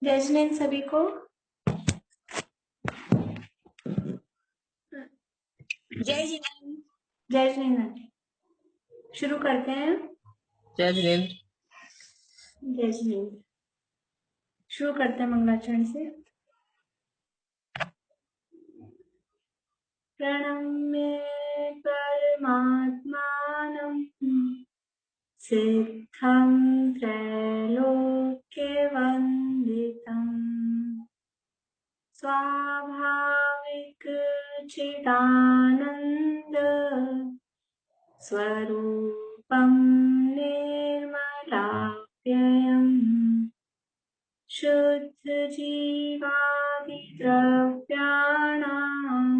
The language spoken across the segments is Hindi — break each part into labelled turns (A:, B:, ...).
A: जय जिनेंद्र सभी को।
B: जय जिनेंद्र।
A: जय जिनेंद्र। शुरू करते हैं।
B: जय जिनेंद्र।
A: जय जिनेंद्र। शुरू करते हैं मंगलाचरण से। प्रणम्य परमात्मानं सिद्धं त्रैलोक्यवन्दितं स्वाभाविक चिदानन्द स्वरूपं निर्मलाप्ययम् शुद्ध जीवादिद्रव्याणां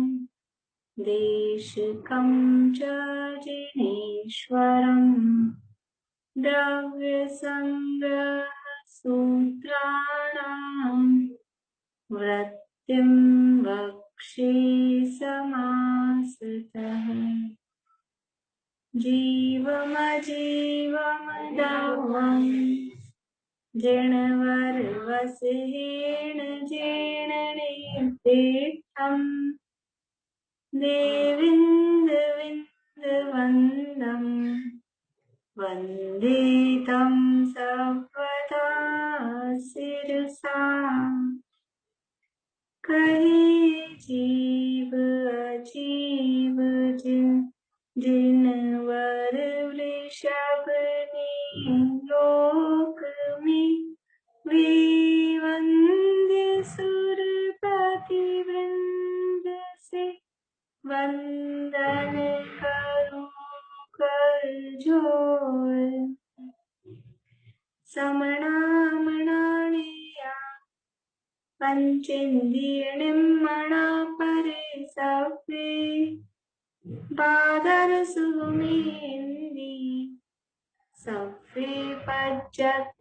A: देशिकं च जिनेश्वरम् द्रव्यसङ्ग्रहसूत्राणां वृत्तिं वक्षे समासतः जीवमजीवमदवम् जिणवर्वसेन जीर्णनेत्रेष्ठम् देविन्दविन्दवन्दम् वन्दे तं सर्वदा शिरसा कहे जीव अजीव जिनवर वृषभनि लोक में वे वंद्य सुर प्रतिवृंद से वंदन करो कर जोर समणामणानिया पंचेन्द्रियणिमणा परे सवे बादर सुमेंदी सवे पज्जत्रिदराय।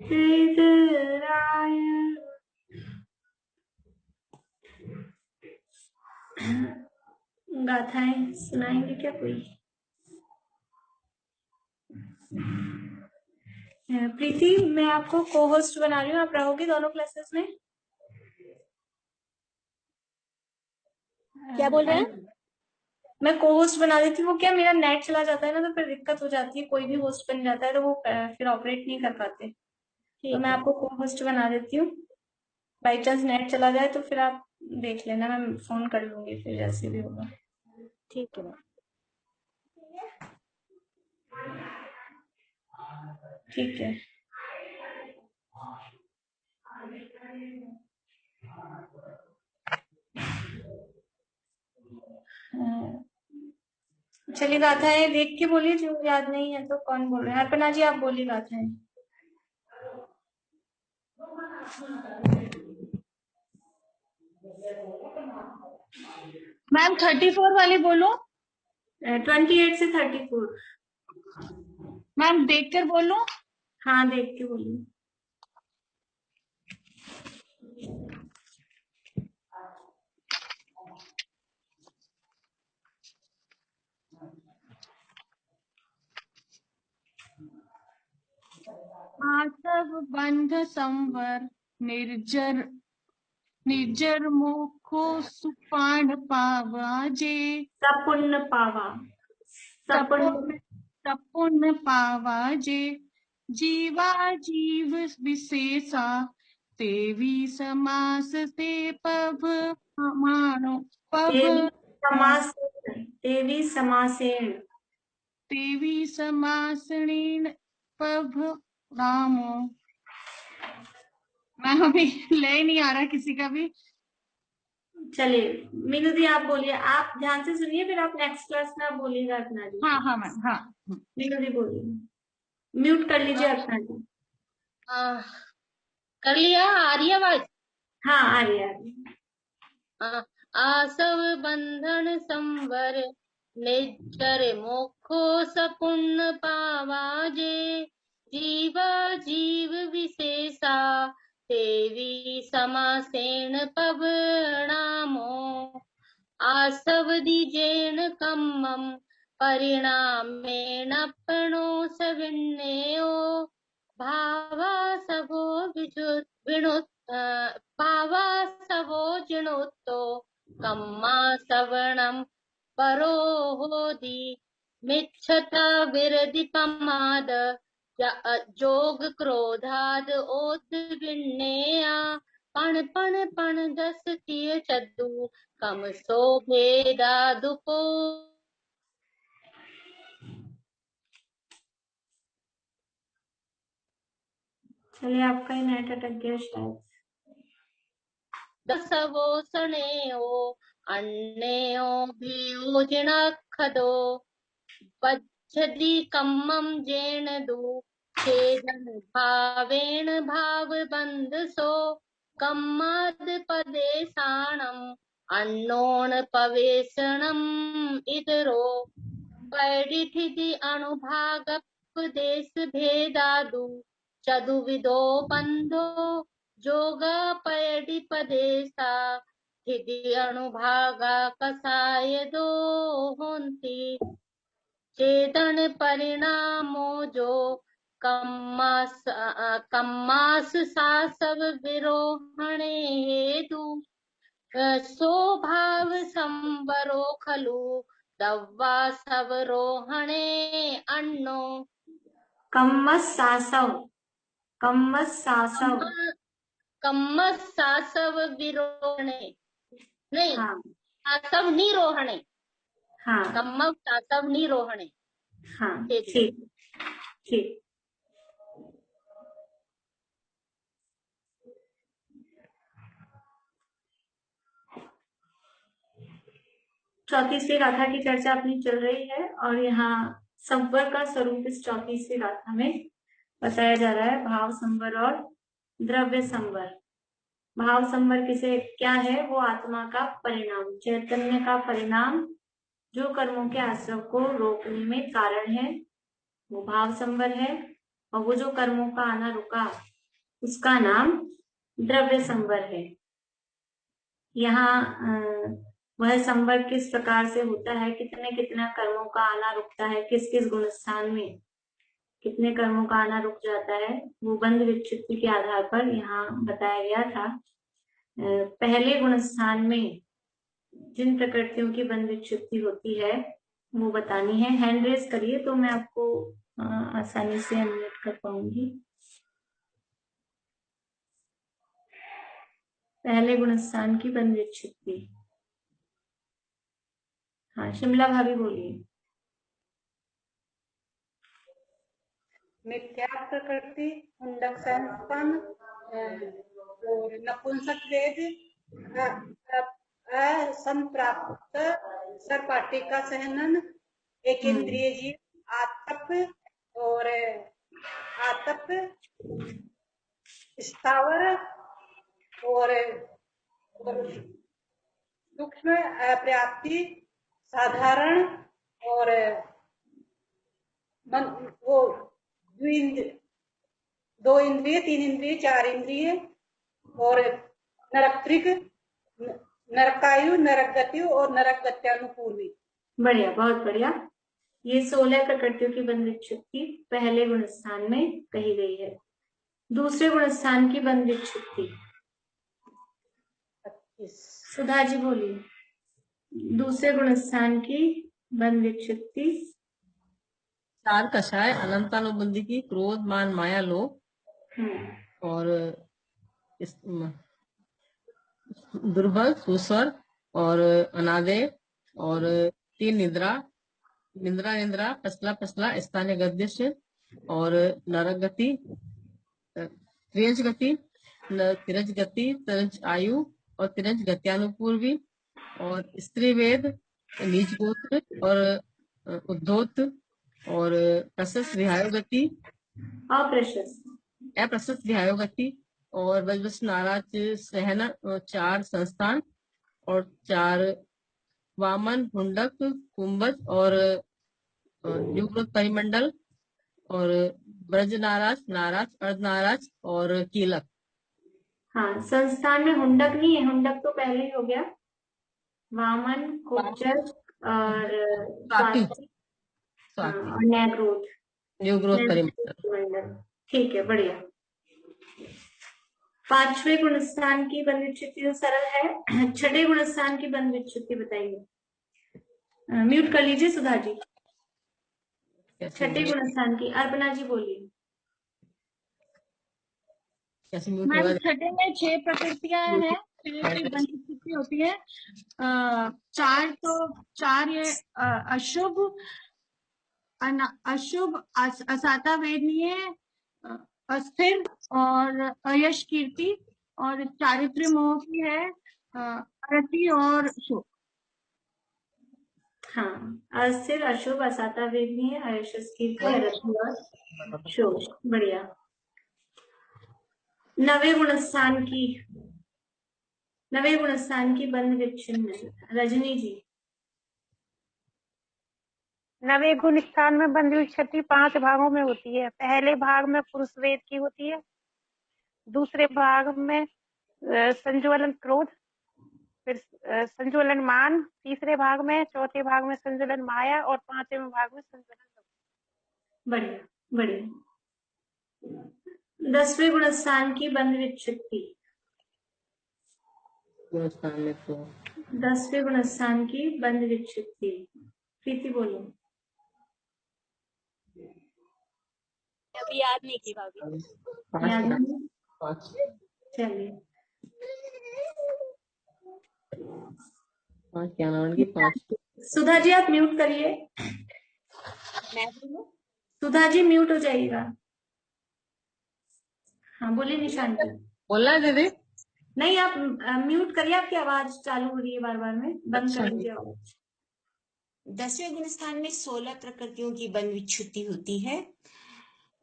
A: गाथाएं सुनाएंगे क्या कोई? प्रीति, मैं आपको को होस्ट बना रही हूँ, आप रहोगे दोनों क्लासेस में?
B: क्या बोल रहे हैं?
A: मैं को होस्ट बना देती हूँ। वो क्या, मेरा नेट चला जाता है ना, तो फिर दिक्कत हो जाती है। कोई भी होस्ट बन जाता है तो वो फिर ऑपरेट नहीं कर पाते। तो मैं आपको को होस्ट बना देती हूँ। बाई चांस नेट चला जाए तो फिर आप देख लेना, मैं फोन कर लूंगी फिर जैसे भी होगा।
B: ठीक है।
A: ठीक है। चलिए गाथाएं देख के बोलिए, जो याद नहीं है तो। कौन बोल रहे हैं? अर्पणा जी, आप बोलिए गाथाएं।
B: मैम 34 वाली बोलो।
A: 28 से 34।
B: मैम देख कर बोलो।
A: हाँ, देख के बोलिए।
B: आसव बंध संवर निर्जर मुखो सुपान पावाजे
A: सपुन्न पावा।
B: सपुन पावाजे जीवा जीव विशेषा तेवी समास से पभ मानो पभ
A: देवी समासेन
B: तेवी समासनेन पभ रामो। मैम अभी ले नहीं आ रहा किसी का भी।
A: चलिए मीनू दी, आप बोलिए। आप ध्यान से सुनिए, फिर आप नेक्स्ट क्लास में आप बोलिएगा अर्पणा जी।
B: हाँ मैम, हाँ।
A: मीनू दी बोलिए। म्यूट कर लीजिए अर्पणा जी।
C: कर लिया? आ रही है आवाज?
A: हाँ, आ रही है।
C: आसव बंधन संवर निज्जर मोखो सपुन पावाजे जीवा जीव विशेषा देवी समासेन पवनामो आसव दीजेन कम्मम परिणामेण प्रणो सविन्नेयो भावा सबो विणुत पावा सवो जिणोत्तो कम्मा सवर्णम परो होदी मिच्छता विरधि पमाद जोग क्रोधाद ओत विन्नेया पण पण पण दस किय चद्दू कम सो भेदा दुपो।
A: चलिए, आपका ही नेट अटक गया शायद।
C: दसवो सनेओ अन्नेओ भेओ जिणखदो पच्छदि कम्मं जेन दु छेदन भावेन भाव बंध सो कम्माद पदेशाणम अन्नोन पवेशणम इदरो पैडिठिति अणुभागपदेश भेदादु चतुविदो बंधो जोगा पैडि पदेशा हिदि अणुभागा कसाय दो होन्ति चेतन परिणामो जो कम्मास सासव विरोहणे हेतु स्वभाव संवरो खलु दव्वा सवरोहणे अन्नो।
A: कम्मस सासव, कम्मस सासव।
C: कम्मस सासव विरोहणे नहीं,
A: हाँ
C: सासव निरोहणे।
A: हाँ
C: कम्मस सासव निरोहणे।
A: हाँ, ठीक ठीक। चौतीसवीं गाथा की चर्चा अपनी चल रही है और यहाँ संवर का स्वरूप इस चौतीसवीं गाथा में बताया जा रहा है। भाव संवर और द्रव्य संवर। भाव संवर किसे क्या है? वो आत्मा का परिणाम, चैतन्य का परिणाम, जो कर्मों के आश्रव को रोकने में कारण है, वो भाव संवर है। और वो जो कर्मों का आना रुका, उसका नाम द्रव्य संवर है। यहाँ वह संवर किस प्रकार से होता है, कितने कितना कर्मों का आना रुकता है, किस किस गुण स्थान में कितने कर्मों का आना रुक जाता है, वो बंध विक्षिप्ति के आधार पर यहाँ बताया गया था। पहले गुण स्थान में जिन प्रकृतियों की बंध विक्षिप्ति होती है वो बतानी है। हैंड रेज करिए तो मैं आपको आसानी से अनम्यूट कर पाऊंगी। पहले गुण स्थान की बंध विक्षिप्ति। हाँ, शिमला भाभी बोलिए।
B: मिथ्या प्रकृति, मुंडक संपन्न और नपुंसक वेद, असंप्राप्त सरपाटी का सहनन, एक इंद्रिय जीव, आतप और आतप, स्थावर और सूक्ष्म, अपर्याप्ति, साधारण और वो दो इंद्रिय, तीन इंद्रिय, चार इंद्रिय और नरक्त्रिक, नरकायु, नरकगत्यु और नरकगत्यानुपूर्वी।
A: बढ़िया, बहुत बढ़िया। ये 16 प्रकृतियों की बंध विक्षिप्ति पहले गुण स्थान में कही गई है। दूसरे गुण स्थान की बंध विक्षिप्ति सुधा जी बोलिए। दूसरे गुण स्थान की बंध विक्षिप्ति।
D: चार कषाय, अनंतानुबंधी की, क्रोध, मान, माया, लोभ और दुर्बल, सुस्वर और अनादेय और तीन निद्रा, निंद्रा, फसला फसला, स्थानीय गद्य से और नरक गति, त्रियंश गति, तिरज गति, तिरज आयु और तिरज गत्यानुपूर्वी और स्त्री वेद, नीच गोत्र और उद्धोत और प्रशस्त विहायो गति, अप्रशस्त विहायो गति और बजबस नाराज सहन, चार संस्थान और चार वामन, हुंडक, कुंभज और युग्म परिमंडल और ब्रज नाराज, नाराज, अर्धनाराज और कीलक।
A: हाँ, संस्थान में हुंडक नहीं है, हुंडक तो पहले ही हो गया। वामन, कुब्जक और न्यायग्रोध,
D: न्यूग्रोथ परिमंडल।
A: ठीक है, बढ़िया। पांचवें गुणस्थान की बंध विच्छुत्ति तो सरल है, छठे गुणस्थान की बंध विच्छुत्ति बताइए। म्यूट कर लीजिए सुधा जी।
D: कैसे
A: छठे
D: म्यूट
A: गुणस्थान की अर्पणा जी बोलिए।
D: कैसे म्यूट
E: मैम
D: होगा?
E: छठे में 6 प्रकृतियां हैं, 6 बंध विच्छुत्ति होती है। 4 ये अशुभ, अशुभ, असाता वेदनीय, अस्थिर और अयश कीर्ति, और चारित्र्य मोह की है अरति और शोक।
A: हाँ, अस्थिर, अशुभ, असाता वेदनीय, अयशस कीर्ति, अरति और शोक। बढ़िया। नवे गुणस्थान की बंध विच्छिन्न रजनी जी।
F: नवे गुण स्थान में बंध विच्छुत्ति 5 भागों में होती है। पहले भाग में पुरुष वेद की होती है, दूसरे भाग में संज्वलन क्रोध, फिर संज्वलन मान, तीसरे भाग में, चौथे भाग में संज्वलन माया, और पांचवें भाग में संज्वलन लोभ।
A: बढ़िया बढ़िया। 10वें गुणस्थान की बंध विच्छुत्ति।
D: गुणस्थान में तो
A: 10वें गुणस्थान की बंध विच्छुत्ति प्रीति बोलो।
C: अभी याद नहीं की भाभी।
A: याद
D: पांच
A: नहीं?
D: पांच
A: चलिए।
D: पांच ज्ञानावरण की 5।
A: सुधा जी आप म्यूट करिए।
C: मैं बोलूं?
A: सुधा जी म्यूट हो जाइएगा। हाँ बोलिए निशांत जी।
D: बोलना है दीदी?
A: नहीं आप म्यूट करिए, आपकी आवाज चालू हो रही है बार बार में, बंद
D: अच्छा।
A: कर लीजिए आवाज।
G: 10वें गुणस्थान में 16 प्रकृतियों की बंध विच्छुत्ति होती है।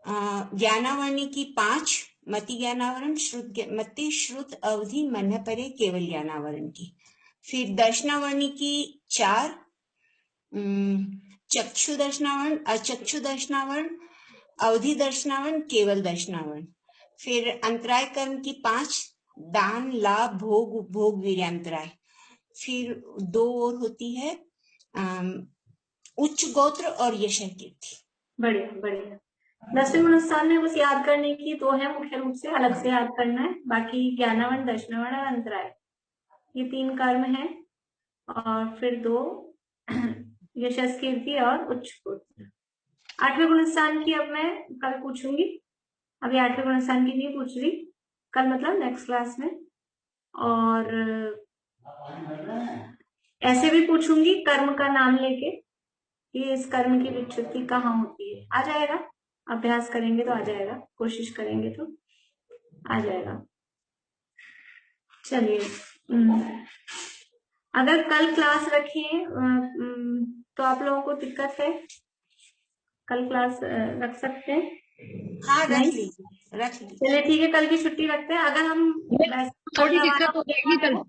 G: ज्ञानावरणी की 5, मति ज्ञानावरण, मति, श्रुत, अवधि, मन परे, केवल ज्ञानावरण की। फिर दर्शनावरणी की 4, चक्षु दर्शनावरण, अचक्षु दर्शनावरण, अवधि दर्शनावरण, केवल दर्शनावरण। फिर अंतराय कर्म की 5, दान, लाभ, भोग, उपभोग, वीर्यांतराय। फिर 2 और होती है उच्च गोत्र और यशः कीर्ति।
A: बढ़िया बढ़िया। 10वें गुणस्थान में बस याद करने की 2 है मुख्य रूप से, अलग से याद करना है। बाकी ज्ञानावरण, दर्शनावरण और अंतराय, ये 3 कर्म है। और फिर 2 यशस कीर्ति और उच्च गोत्र। 8वें गुणस्थान की अब मैं कल पूछूंगी, अभी 8वें गुणस्थान की नहीं पूछ रही, कल मतलब नेक्स्ट क्लास में। और ऐसे भी पूछूंगी कर्म का नाम लेके कि इस कर्म की विच्छुत्ति कहाँ होती है। आ जाएगा, अभ्यास करेंगे तो आ जाएगा, कोशिश करेंगे तो आ जाएगा। चलिए, अगर कल क्लास रखें तो आप लोगों को दिक्कत है? कल क्लास रख सकते हैं?
G: हाँ रख
A: नहीं?
G: लीजिए, रख लीजिए।
A: चलिए ठीक है, कल की छुट्टी रखते हैं। अगर हम
E: थोड़ी दिक्कत हो जाएगी कल।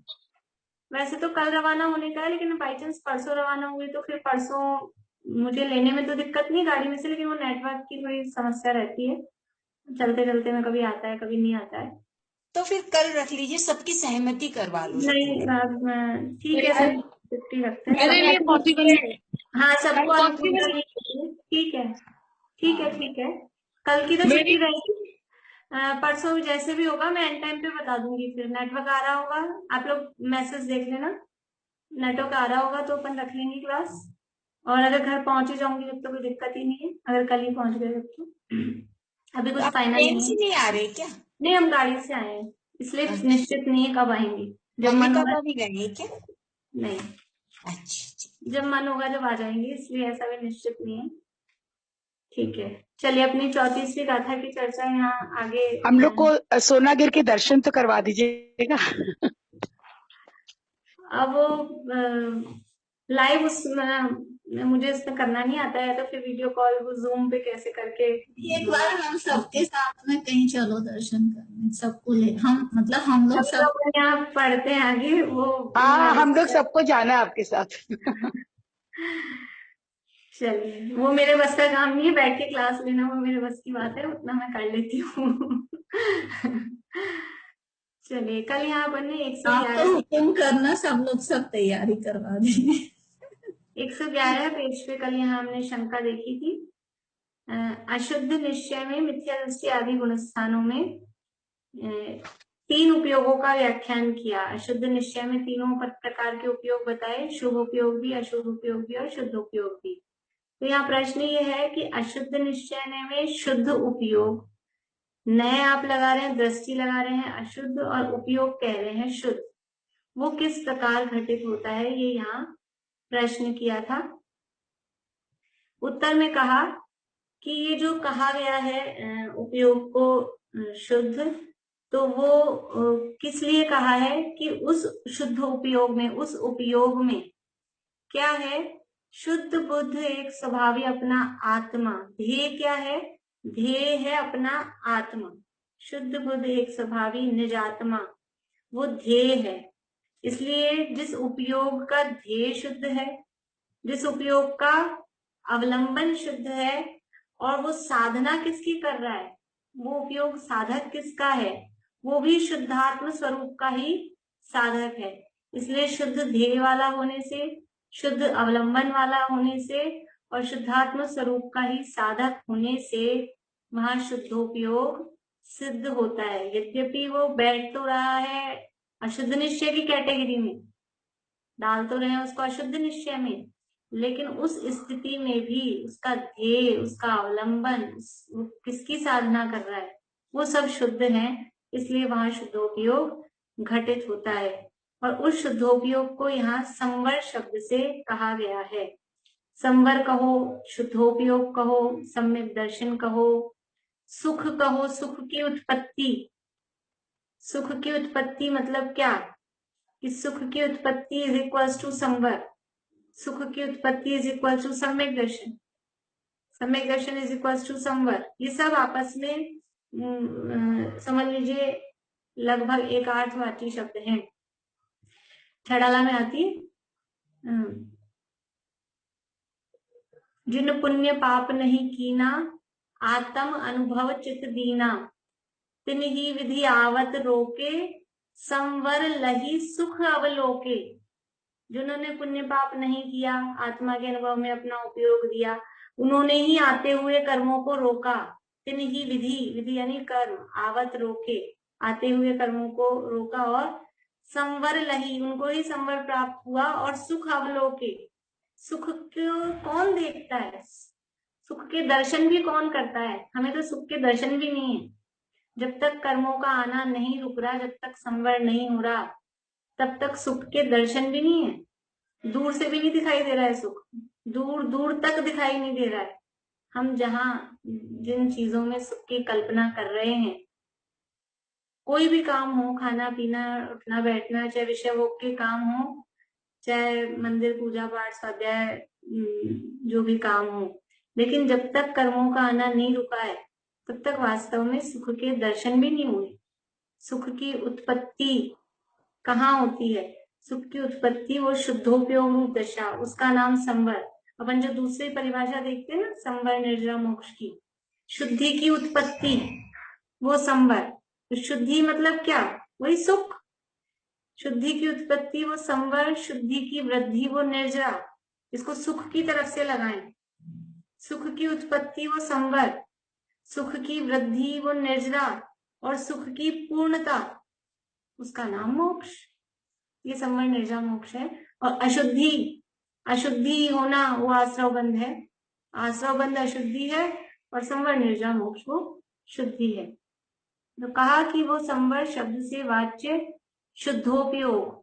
A: वैसे तो कल रवाना होने का है, लेकिन बाई चांस परसों रवाना हुई तो फिर परसों मुझे लेने में तो दिक्कत नहीं गाड़ी में से, लेकिन वो नेटवर्क की थोड़ी समस्या रहती है, चलते चलते में कभी आता है कभी नहीं आता है।
G: तो फिर कल रख लीजिए, सबकी सहमति करवा लो।
A: नहीं ठीक है सर, छुट्टी रखते हैं।
E: मेरे लिए पॉसिबल है।
A: हाँ सबको अनुकूल
E: पॉसिबल
A: करिए। ठीक है ठीक है ठीक है, कल की तो
E: मेरी
A: छुट्टी रहेगी। परसों जैसे भी होगा मैं एंड टाइम पे बता दूंगी। फिर नेटवर्क आ रहा होगा, आप लोग मैसेज देख लेना, नेटवर्क आ रहा होगा तो अपन रख लेंगे क्लास। और अगर घर पहुंचे जाऊंगी तब तो कोई दिक्कत ही नहीं है, अगर कल ही पहुंच गए तब तो। अभी कुछ
G: आप
A: फाइनल
G: ट्रेन
A: नहीं
G: से
A: है।
G: नहीं आ रहे क्या?
A: नहीं हम गाड़ी से आए हैं, इसलिए
G: अच्छा।
A: निश्चित नहीं है कब आएंगी। जब
G: मम्मी
A: मन होगा।
G: पापा भी गए हैं क्या?
A: नहीं,
G: अच्छा।
A: जब मन होगा जब आ जाएंगे, इसलिए ऐसा भी निश्चित नहीं है। ठीक है, चलिए अपनी 34वीं गाथा की चर्चा यहाँ आगे।
H: हम लोग को सोनागिर के दर्शन तो करवा दीजिएगा।
A: अब लाइव उसमें मुझे इसमें करना नहीं आता है, तो फिर वीडियो कॉल वो जूम पे कैसे करके।
I: एक बार हम सबके साथ में कहीं चलो दर्शन करने, सबको ले, हम मतलब हम लोग सब
A: यहाँ पढ़ते हैं आगे वो।
H: हाँ हम लोग सबको जाना है आपके साथ।
A: चलिए, वो मेरे बस का काम नहीं है, बैठ के क्लास लेना वो मेरे बस की बात है, उतना मैं कर लेती हूँ। चलिए, कल यहाँ अपन ने
I: आप तो
A: 111
I: हुक्म करना, सब लोग सब तैयारी करवा देंगे।
A: 111 पेज पे कल यहाँ हमने शंका देखी थी। अशुद्ध निश्चय में मिथ्या दृष्टि आदि गुणस्थानों में तीन उपयोगों का व्याख्यान किया। अशुद्ध निश्चय में तीनों प्रकार के उपयोग बताए, शुभ उपयोग भी, अशुभ उपयोग भी और शुद्ध उपयोग भी। तो यहाँ प्रश्न ये है कि अशुद्ध निश्चय में शुद्ध उपयोग, नए आप लगा रहे हैं, दृष्टि लगा रहे हैं अशुद्ध, और उपयोग कह रहे हैं शुद्ध, वो किस प्रकार घटित होता है, ये यहाँ प्रश्न किया था। उत्तर में कहा कि ये जो कहा गया है उपयोग को शुद्ध, तो वो किस लिए कहा है कि उस शुद्ध उपयोग में, उस उपयोग में क्या है, शुद्ध बुद्ध एक स्वभावी अपना आत्मा, ध्येय क्या है, ध्येय है अपना आत्मा। शुद्ध बुद्ध एक स्वभावी निजात्मा, वो ध्येय है। इसलिए जिस उपयोग का ध्येय शुद्ध है, जिस उपयोग का अवलंबन शुद्ध है, और वो साधना किसकी कर रहा है, वो उपयोग साधक किसका है, वो भी शुद्धात्म स्वरूप का ही साधक है। इसलिए शुद्ध ध्येय वाला होने से, शुद्ध अवलंबन वाला होने से और शुद्धात्म स्वरूप का ही साधक होने से वहां शुद्धोपयोग सिद्ध होता है। यद्यपि वो बैठ तो रहा है अशुद्ध निश्चय की कैटेगरी में, डाल तो रहे हैं उसको अशुद्ध निश्चय में, लेकिन उस स्थिति में भी उसका ध्येय, उसका अवलंबन, वो किसकी साधना कर रहा है, वो सब शुद्ध है। इसलिए वहां शुद्धोपयोग घटित होता है। और उस शुद्धोपयोग को यहाँ संवर शब्द से कहा गया है। संवर कहो, शुद्धोपयोग कहो, सम्यक दर्शन कहो, सुख कहो। सुख की उत्पत्ति, सुख की उत्पत्ति मतलब क्या, कि सुख की उत्पत्ति इज इक्वल्स टू संवर, सुख की उत्पत्ति इज इक्वल टू सम्यक दर्शन, सम्यक दर्शन इज इक्वल्स टू संवर। ये सब आपस में समझ लीजिए लगभग एक अर्थवाची शब्द हैं। छड़ाला में आती है, जिन पुण्य पाप नहीं कीना, आत्म अनुभव चित दीना, तिन ही विधि आवत रोके, संवर लही सुख अवलोके। जिन्होंने पुण्य पाप नहीं किया, आत्मा के अनुभव में अपना उपयोग दिया, उन्होंने ही आते हुए कर्मों को रोका। तिन ही विधि, विधि यानी कर्म, आवत रोके, आते हुए कर्मों को रोका, और संवर लही, उनको ही संवर प्राप्त हुआ, और सुख अवलोके, सुख को कौन देखता है, सुख के दर्शन भी कौन करता है। हमें तो सुख के दर्शन भी नहीं है। जब तक कर्मों का आना नहीं रुक रहा, जब तक संवर नहीं हो रहा, तब तक सुख के दर्शन भी नहीं है। दूर से भी नहीं दिखाई दे रहा है सुख, दूर दूर तक दिखाई नहीं दे रहा है। हम जहां जिन चीजों में सुख की कल्पना कर रहे हैं, कोई भी काम हो, खाना पीना, उठना बैठना, चाहे विषय भोग के काम हो, चाहे मंदिर पूजा पाठ स्वाध्याय, जो भी काम हो, लेकिन जब तक कर्मों का आना नहीं रुका है, तब तक वास्तव में सुख के दर्शन भी नहीं हुए। सुख की उत्पत्ति कहाँ होती है, सुख की उत्पत्ति वो शुद्धोपयोग रूप दशा, उसका नाम संवर। अपन जो दूसरी परिभाषा देखते हैं ना, संवर निर्जरा मोक्ष की, शुद्धि की उत्पत्ति वो संवर। तो शुद्धि मतलब क्या, वही सुख। शुद्धि की उत्पत्ति वो संवर, शुद्धि की वृद्धि वो निर्जरा। इसको सुख की तरफ से लगाएं, सुख की उत्पत्ति वो संवर, सुख की वृद्धि वो निर्जरा, और सुख की पूर्णता उसका नाम मोक्ष। ये संवर निर्जरा मोक्ष है। और अशुद्धि, अशुद्धि होना वो आश्रव बंध है, आश्रव बंध अशुद्धि है, और संवर निर्जरा मोक्ष वो शुद्धि है। तो कहा कि वो संवर शब्द से वाच्य शुद्धोपयोग,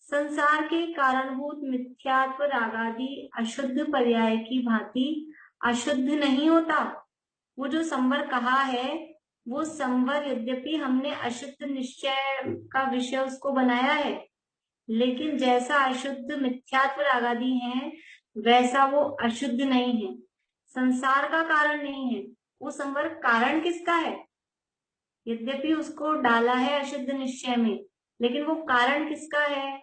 A: संसार के कारणभूत मिथ्यात्व रागादि अशुद्ध पर्याय की भांति अशुद्ध नहीं होता। वो जो संवर कहा है, वो संवर यद्यपि हमने अशुद्ध निश्चय का विषय उसको बनाया है, लेकिन जैसा अशुद्ध मिथ्यात्व रागादि है, वैसा वो अशुद्ध नहीं है, संसार का कारण नहीं है। वो संवर कारण किसका है, यद्यपि उसको डाला है अशुद्ध निश्चय में, लेकिन वो कारण किसका है,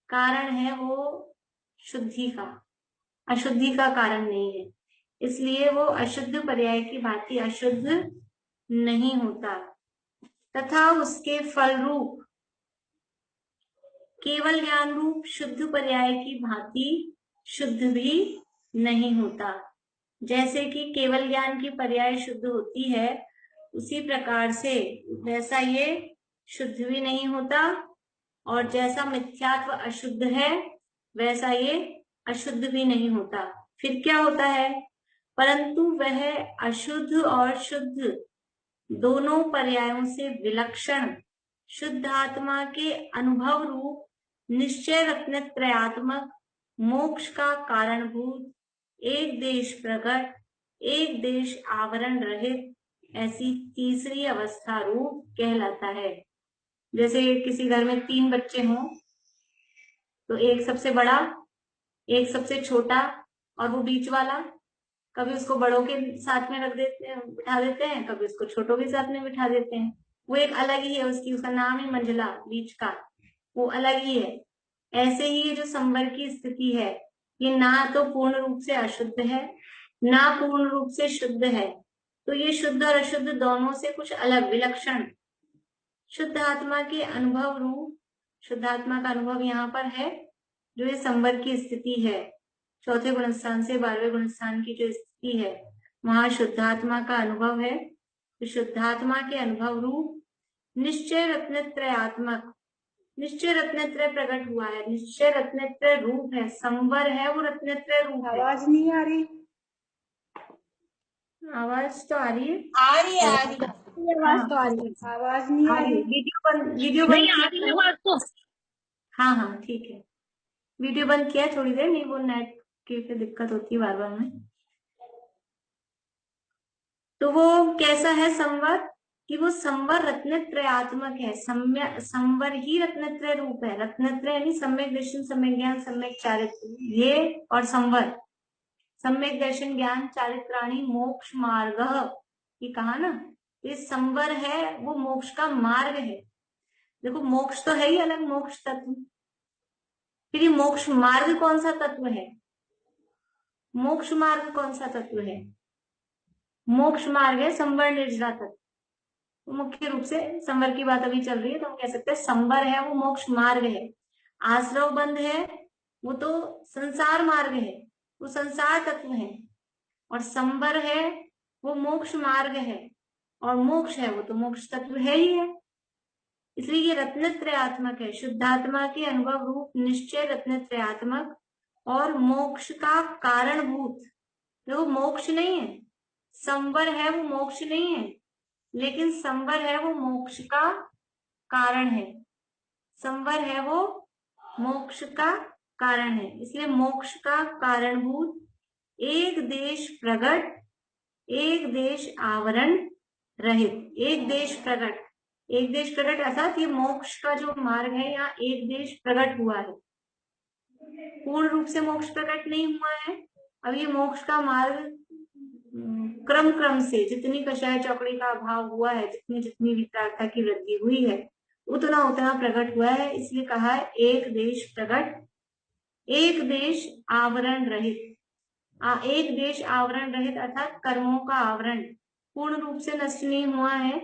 A: कारण है वो शुद्धि का, अशुद्धि का कारण नहीं है। इसलिए वो अशुद्ध पर्याय की भांति अशुद्ध नहीं होता, तथा उसके फल रूप केवल ज्ञान रूप शुद्ध पर्याय की भांति शुद्ध भी नहीं होता। जैसे कि केवल ज्ञान की पर्याय शुद्ध होती है, उसी प्रकार से वैसा ये शुद्ध भी नहीं होता, और जैसा मिथ्यात्व अशुद्ध है वैसा ये अशुद्ध भी नहीं होता। फिर क्या होता है? परंतु वह अशुद्ध और शुद्ध दोनों पर्यायों से विलक्षण शुद्ध आत्मा के अनुभव रूप निश्चय रत्नत्रयात्मक मोक्ष का कारणभूत एक देश प्रकट, एक देश आवरण रहित ऐसी तीसरी अवस्था रूप कहलाता है। जैसे किसी घर में 3 बच्चे हों, तो एक सबसे बड़ा, एक सबसे छोटा, और वो बीच वाला। कभी उसको बड़ों के साथ में रख देते हैं, बिठा देते हैं, कभी उसको छोटों के साथ में बिठा देते हैं। वो एक अलग ही है, उसका नाम ही मंझला, बीच का, वो अलग ही है। ऐसे ही ये जो संवर की स्थिति है, ये ना तो पूर्ण रूप से अशुद्ध है, ना पूर्ण रूप से शुद्ध है। तो ये शुद्ध और अशुद्ध दोनों से कुछ अलग, विलक्षण शुद्ध आत्मा के अनुभव रूप, शुद्ध आत्मा का अनुभव यहाँ पर है, जो ये संवर की स्थिति है। चौथे गुणस्थान से 12वें गुणस्थान की जो स्थिति है, वहां शुद्धात्मा का अनुभव है। तो शुद्धात्मा के अनुभव रूप निश्चय रत्नत्रयात्मक, निश्चय रत्नत्रय प्रकट हुआ है, निश्चय रत्नत्रय रूप है, संवर है वो रत्नत्रय रूप है।
B: आवाज नहीं आ रही?
A: आवाज तो आ रही है,
G: आ रही है, आ रही है।
A: आवाज तो आ रही है,
B: आवाज नहीं आ रही?
A: वीडियो बंद आ रही है आवाज तो। हाँ हाँ ठीक है, वीडियो बंद किया थोड़ी देर, नहीं वो नेट की फिर दिक्कत होती है बार बार में। तो वो कैसा है संवर, कि वो संवर रत्नत्रयात्मक है। संवर ही रत्नत्रय रूप है। रत्नत्रय यानी सम्यक दर्शन, सम्यक ज्ञान, सम्यक चारित्र, ये और संवर, सम्यक दर्शन, ज्ञान, चारित्राणी, मोक्ष मार्ग, ये कहा ना। ये संवर है, वो मोक्ष का मार्ग है। देखो मोक्ष तो है ही अलग, मोक्ष तत्व। फिर ये मोक्ष मार्ग कौन सा तत्व है? मोक्ष मार्ग कौन सा तत्व है? मोक्ष मार्ग है संवर निर्जरा तत्व। तो मुख्य रूप से संवर की बात अभी चल रही है, तो हम कह सकते हैं संवर है वो मोक्ष मार्ग है। आश्रव बंध है वो तो संसार मार्ग है, वो संसार तत्व है। और संवर है वो मोक्ष मार्ग है, और मोक्ष है वो तो मोक्ष तत्व है ही है। इसलिए ये रत्नत्रयात्मक है। शुद्धात्मा के अनुभव रूप निश्चय रत्नत्रयात्मक और मोक्ष का कारणभूत। देखो मोक्ष नहीं है, संवर है वो मोक्ष नहीं है, लेकिन संवर है वो मोक्ष का कारण है। संवर है वो मोक्ष का कारण है। इसलिए मोक्ष का कारणभूत एक देश प्रगट, एक देश आवरण रहित। एक देश प्रगट, एक देश प्रगट अर्थात ये मोक्ष का जो मार्ग है, यहाँ एक देश प्रगट हुआ है। पूर्ण रूप से मोक्ष प्रकट नहीं हुआ है। अब ये मोक्ष का मार्ग क्रम क्रम से जितनी कषाय चौकड़ी का अभाव हुआ है, जितनी जितनी विचारता की वृद्धि हुई है, उतना उतना प्रकट हुआ है। इसलिए कहा है एक देश प्रकट, एक देश आवरण रहित। एक देश आवरण रहित अर्थात कर्मों का आवरण पूर्ण रूप से नष्ट नहीं हुआ है,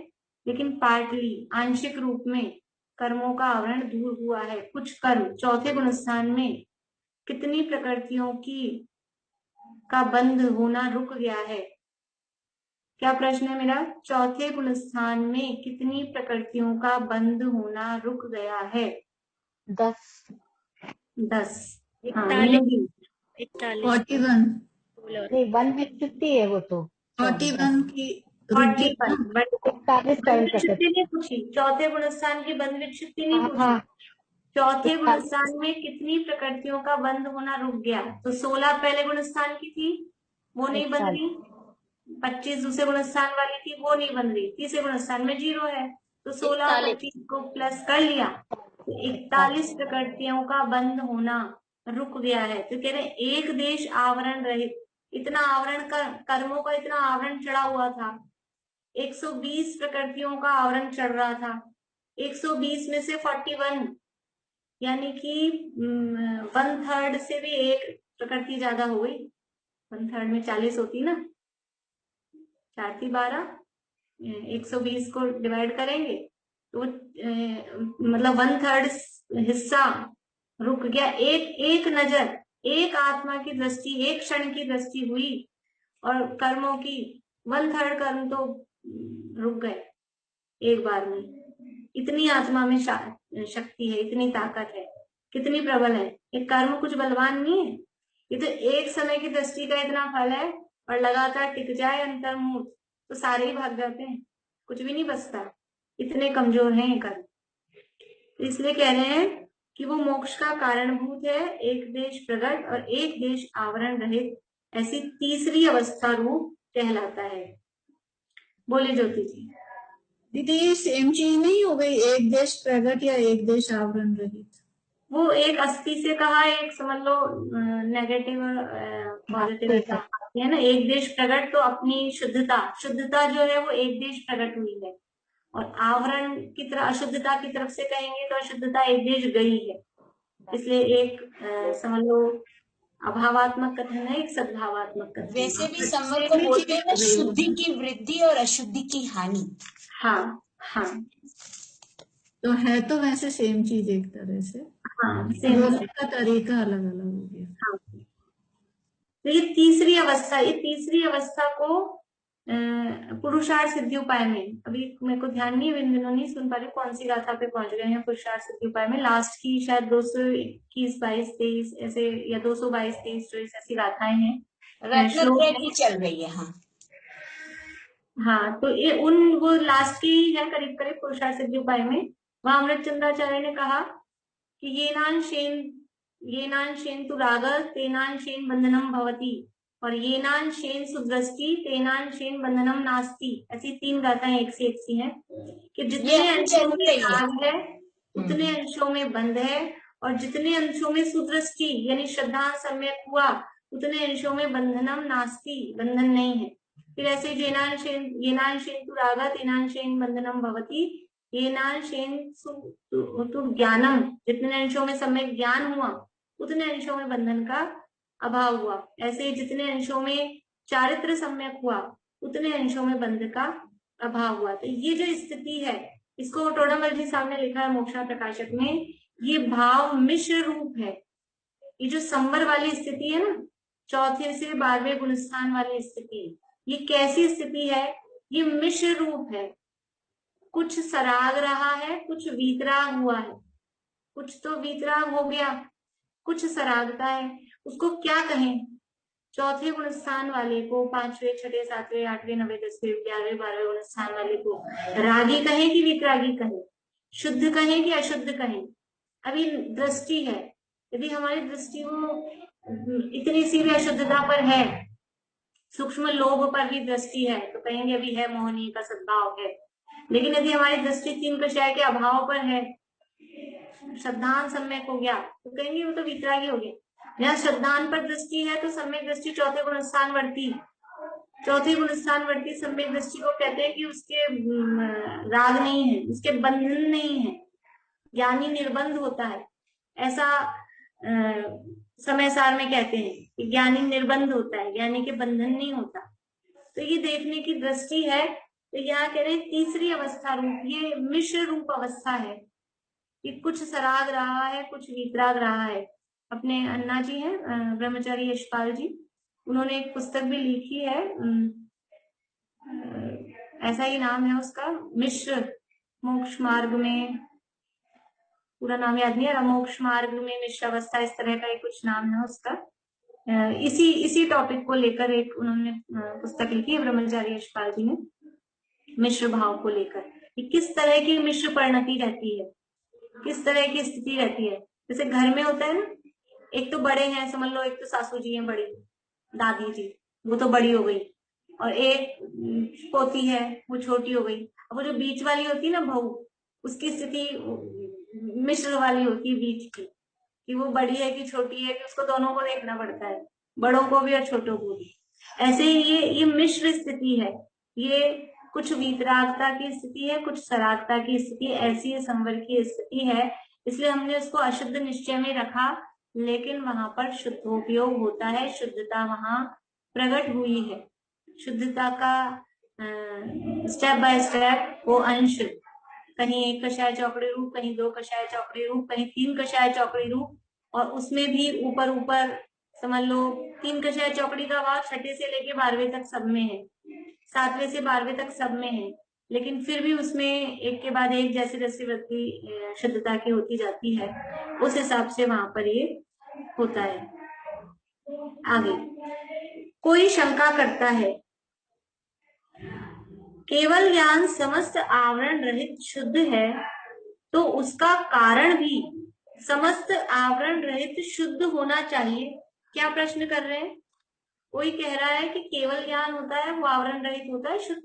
A: लेकिन पार्टली, आंशिक रूप में कर्मों का आवरण दूर हुआ है। कुछ कर्म चौथे गुणस्थान में कितनी प्रकृतियों की का बंध होना रुक गया है? क्या प्रश्न है मेरा? चौथे गुणस्थान में कितनी प्रकृतियों का बंध होना रुक गया है?
D: 10
A: हाँ,
C: 41
I: 41
D: नहीं 1 विच्युति है वो तो
I: 41 की रुक
D: 41
A: विच्छुत्ति नहीं पूछी, चौथे गुणस्थान की बंध विच्छुत्ति नहीं पूछी। चौथे गुणस्थान में कितनी प्रकृतियों का बंध होना रुक गया? तो 16 पहले गुणस्थान की थी, वो नहीं बन रही। 25 दूसरे गुणस्थान वाली थी, वो नहीं बन रही। तीसरे गुणस्थान में 0 है, तो 16 और 25 को प्लस कर लिया, तो 41 प्रकृतियों का बंध होना रुक गया है। तो कह रहे एक देश आवरण रहित। इतना आवरण का, कर्मों का इतना आवरण चढ़ा हुआ था, 120 प्रकृतियों का आवरण चढ़ रहा था। 120 में से 41 यानी कि 1/3 से भी एक प्रकृति ज्यादा हो गई। 1/3 में 40 होती ना, 4 × 12, 120 को डिवाइड करेंगे तो मतलब 1/3 हिस्सा रुक गया। एक नजर, एक आत्मा की दृष्टि, एक क्षण की दृष्टि हुई, और कर्मों की 1/3 कर्म तो रुक गए एक बार में। इतनी आत्मा में शक्ति है, इतनी ताकत है, कितनी प्रबल है। ये कर्म कुछ बलवान नहीं है, ये तो एक समय की दृष्टि का इतना फल है, और लगातार टिक जाए अंतर्मुख तो सारे ही भाग जाते हैं, कुछ भी नहीं बचता, इतने कमजोर हैं ये कर्म। इसलिए कह रहे हैं कि वो मोक्ष का कारणभूत है, एक देश प्रगट और एक देश आवरण रहित, ऐसी तीसरी अवस्था रूप कहलाता है। बोले ज्योति जी।
I: दीदी ये सेम चीज नहीं हो गई, एक देश प्रगट या एक देश आवरण रहित?
A: वो एक अस्थि से कहा, एक समझ लो नेगेटिव पॉजिटिव ऐसा है ना। एक देश प्रगट तो अपनी शुद्धता, शुद्धता जो है वो एक देश प्रगट हुई है, और आवरण की तरफ, अशुद्धता की तरफ से कहेंगे तो अशुद्धता एक देश गई है। इसलिए एक समझ लो अभावात्मक कथन है, एक सद्भावात्मक कथन।
G: वैसे भी संवर को बोलते हैं ना, शुद्धि की वृद्धि और अशुद्धि की हानि।
A: हाँ हाँ,
I: तो है तो वैसे सेम चीज एक तरह से,
A: हाँ
I: बोलने का तरीका अलग अलग हो गया।
A: हाँ। तो ये तीसरी अवस्था को पुरुषार्थ सिद्धि उपाय में, अभी मेरे को ध्यान नहीं है, इन दिनों नहीं सुन पा रही कौन सी गाथा पे पहुंच गए हैं। पुरुषार्थ सिद्धि उपाय में लास्ट की शायद 221, 22, 23 ऐसे, या 222, 23, 24 ऐसी गाथाएं हैं।
G: रत्नत्रय की चल रही है। हाँ
A: हाँ, तो ये वो लास्ट की है करीब करीब पुरुषार्थ सिद्धि उपाय में। वहां अमृत चंद्राचार्य ने कहा कि ये नान शेन तु राग तेनान शेन बंधनम भवती, और ये नान शेन सुदृष्टि तेनान शेन बंधनम नास्ति। ऐसी 3 गाथाएं एक से एक सी हैं कि जितने अंशों में राग है उतने अंशों में बंध है, और जितने अंशों में सुदृष्टि यानी श्रद्धा सम्यक हुआ उतने अंशों में बंधनम नास्ति, बंधन नहीं है। फिर ऐसे ये नान शेन तु राग तेनान शेन बंधनम भवती, ये नान शेन तु ज्ञानम, जितने अंशों में सम्यक ज्ञान हुआ उतने अंशों में बंधन का अभाव हुआ। ऐसे जितने अंशों में चारित्र सम्यक हुआ उतने अंशों में बंध का अभाव हुआ। तो ये जो स्थिति है, इसको टोडामल जी साहब ने लिखा है मोक्षा प्रकाशक में, ये भाव मिश्र रूप है। ये जो संवर वाली स्थिति है ना, 4 से 12वें गुणस्थान वाली स्थिति, ये कैसी स्थिति है? ये मिश्र रूप है। कुछ सराग रहा है, कुछ वीतराग हुआ है, कुछ तो वीतराग हो गया, कुछ सरागता है। उसको क्या कहें? 4थे गुणस्थान वाले को, 5वें, 6ठे, 7वें, 8वें, 9वें, 10वें, 11वें, 12वें गुणस्थान वाले को रागी कहें कि वितरागी कहें, शुद्ध कहें कि अशुद्ध कहें? अभी दृष्टि है, यदि हमारी दृष्टि वो इतनी सी भी अशुद्धता पर है, सूक्ष्म लोभ पर भी दृष्टि है, तो कहेंगे अभी है मोहनी का सद्भाव है। लेकिन यदि हमारी दृष्टि 3 कषाय के अभाव पर है, श्रद्धान सम्यक हो गया, तो कहेंगे वो तो वितरागी हो गया। जहाँ श्रद्धान पर दृष्टि है तो सम्यक दृष्टि 4थे गुणस्थान वर्ती सम्यक दृष्टि को कहते हैं कि उसके राग नहीं है, उसके बंधन नहीं है, ज्ञानी निर्बंध होता है। ऐसा समय सार में कहते हैं कि ज्ञानी निर्बंध होता है, ज्ञानी के बंधन नहीं होता। तो ये देखने की दृष्टि है। तो यहाँ कह रहे हैं तीसरी अवस्था रूप, ये मिश्र रूप अवस्था है कि कुछ सराग रहा है, कुछ वितराग रहा है। अपने अन्ना जी हैं ब्रह्मचारी यशपाल जी, उन्होंने एक पुस्तक भी लिखी है, ऐसा ही नाम है उसका, मिश्र मोक्ष मार्ग में, पूरा नाम याद नहीं आ रहा, मोक्ष मार्ग में मिश्र अवस्था, इस तरह का ही कुछ नाम है उसका। इसी टॉपिक को लेकर एक उन्होंने पुस्तक लिखी है ब्रह्मचारी यशपाल जी ने, मिश्र भाव को लेकर कि किस तरह की मिश्र परिणति रहती है, किस तरह की स्थिति रहती है। जैसे घर में होता है ना, एक तो बड़े हैं, समझ लो एक तो सासू जी हैं बड़ी, दादी जी वो तो बड़ी हो गई, और एक पोती है वो छोटी हो गई। अब वो जो बीच वाली होती है ना बहू, उसकी स्थिति मिश्र वाली होती है बीच की, कि वो बड़ी है कि छोटी है, कि उसको दोनों को देखना पड़ता है, बड़ों को भी और छोटों को भी। ऐसे ही ये मिश्र स्थिति है, ये कुछ वीतरागता की स्थिति है, कुछ सरागता की स्थिति, ऐसी संवर की स्थिति है। इसलिए हमने उसको अशुद्ध निश्चय में रखा, लेकिन वहां पर शुद्धोपयोग होता है, शुद्धता वहां प्रकट हुई है। शुद्धता का स्टेप बाय स्टेप वो अंश, कहीं 1 कषाय चौकड़ी रूप, कहीं 2 कषाय चौकड़ी रूप, कहीं 3 कषाय चौकड़ी रूप, और उसमें भी ऊपर ऊपर समझ लो 3 कषाय चौकड़ी का भाव 6ठे से लेके 12वें तक सब में है, 7वें से 12वें तक सब में है। लेकिन फिर भी उसमें एक के बाद एक जैसे जैसे वृद्धि शुद्धता की होती जाती है, उस हिसाब से वहां पर ये होता है। आगे, कोई शंका करता है केवल ज्ञान समस्त आवरण रहित शुद्ध है, तो उसका कारण भी समस्त आवरण रहित शुद्ध होना चाहिए। क्या प्रश्न कर रहे हैं? कोई कह रहा है कि केवल ज्ञान होता है वो आवरण रहित होता है शुद्ध,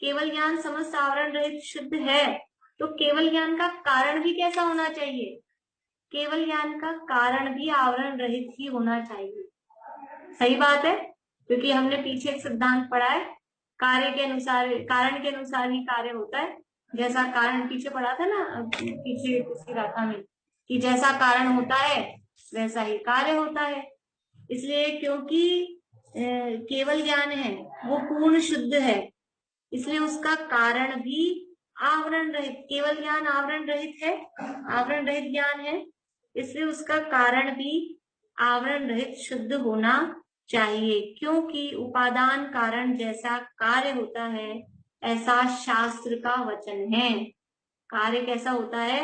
A: केवल ज्ञान समस्त आवरण रहित शुद्ध है, तो केवल ज्ञान का कारण भी कैसा होना चाहिए? केवल ज्ञान का कारण भी आवरण रहित ही होना चाहिए। सही बात है, क्योंकि हमने पीछे एक सिद्धांत पढ़ा है, कार्य के अनुसार, कारण के अनुसार ही कार्य होता है। जैसा कारण पीछे पढ़ा था ना, पीछे किसी गाथा में, कि जैसा कारण होता है वैसा ही कार्य होता है। इसलिए क्योंकि केवल ज्ञान है वो पूर्ण शुद्ध है, इसलिए उसका कारण भी आवरण रहित, केवल ज्ञान आवरण रहित है, आवरण रहित ज्ञान है, इसलिए उसका कारण भी आवरण रहित शुद्ध होना चाहिए। क्योंकि उपादान कारण जैसा कार्य होता है ऐसा शास्त्र का वचन है। कार्य कैसा होता है?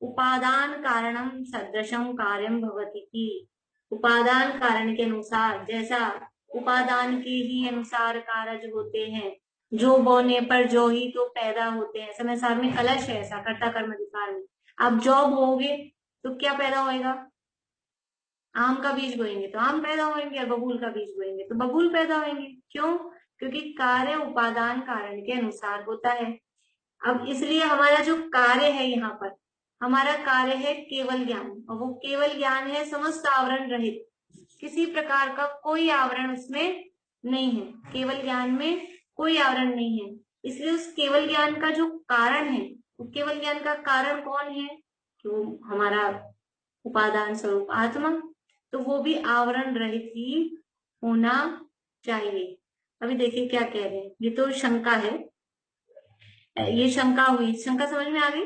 A: उपादान कारणम सदृशम कार्यम भवति की, उपादान कारण के अनुसार, जैसा उपादान के ही अनुसार कारज होते हैं, जो बोने पर जो ही तो पैदा होते हैं। समय सार में कलश है ऐसा, कर्ता कर्म अधिकार में। आप जौ बोओगे तो क्या पैदा होएगा? आम का बीज बोएंगे तो आम पैदा होंगे, और बबूल का बीज बोएंगे तो बबूल पैदा होंगे। क्यों? क्योंकि कार्य उपादान कारण के अनुसार होता है। अब इसलिए हमारा जो कार्य है, यहाँ पर हमारा कार्य है केवल ज्ञान, और वो केवल ज्ञान है समस्त आवरण रहित, किसी प्रकार का कोई आवरण उसमें नहीं है, केवल ज्ञान में कोई आवरण नहीं है। इसलिए उस केवल ज्ञान का जो कारण है, वो केवल ज्ञान का कारण कौन है? जो हमारा उपादान स्वरूप आत्मा, तो वो भी आवरण रहित ही होना चाहिए। अभी देखिए क्या कह रहे हैं, ये तो शंका है, ये शंका हुई, शंका समझ में आ गई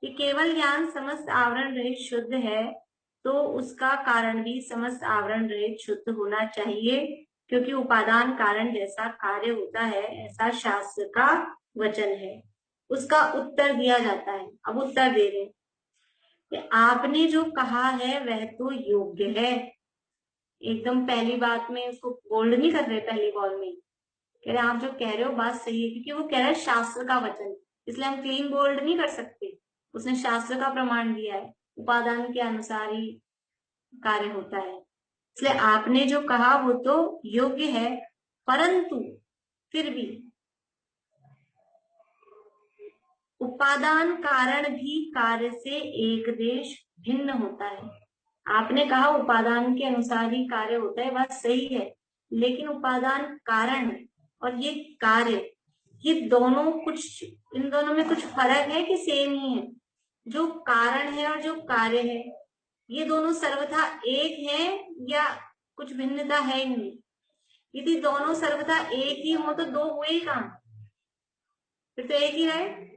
A: कि केवल ज्ञान समस्त आवरण रहित शुद्ध है, तो उसका कारण भी समस्त आवरण रहित शुद्ध होना चाहिए, क्योंकि उपादान कारण जैसा कार्य होता है ऐसा शास्त्र का वचन है। उसका उत्तर दिया जाता है। अब उत्तर दे रहे कि आपने जो कहा है वह तो योग्य है। एकदम पहली बात में उसको बोल्ड नहीं कर रहे, पहली कॉल में कह रहे आप जो कह रहे हो बात सही है, क्योंकि वो कह रहा है शास्त्र का वचन, इसलिए हम क्लीन बोल्ड नहीं कर सकते। उसने शास्त्र का प्रमाण दिया है, उपादान के अनुसार ही कार्य होता है, इसलिए आपने जो कहा वो तो योग्य है, परंतु फिर भी उपादान कारण भी कार्य से एक देश भिन्न होता है। आपने कहा उपादान के अनुसार ही कार्य होता है, बात सही है, लेकिन उपादान कारण और ये कार्य, ये दोनों कुछ, इन दोनों में कुछ फर्क है कि सेम ही है? जो कारण है और जो कार्य है, ये दोनों सर्वथा एक है या कुछ भिन्नता है इनमें? यदि दोनों सर्वथा एक ही हो तो दो हुए ही काम, फिर तो एक ही है।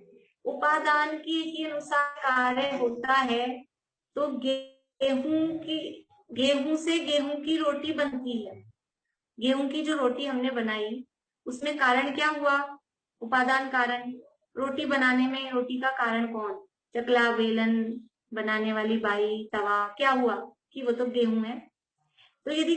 A: उपादान के ही अनुसार कार्य होता है, तो गेहूं से गेहूं की रोटी बनती है। गेहूं की जो रोटी हमने बनाई उसमें कारण क्या हुआ? उपादान कारण। रोटी बनाने में रोटी का कारण कौन? चकला, बेलन, बनाने वाली बाई, तवा, क्या हुआ कि वो तो गेहूं है। तो यदि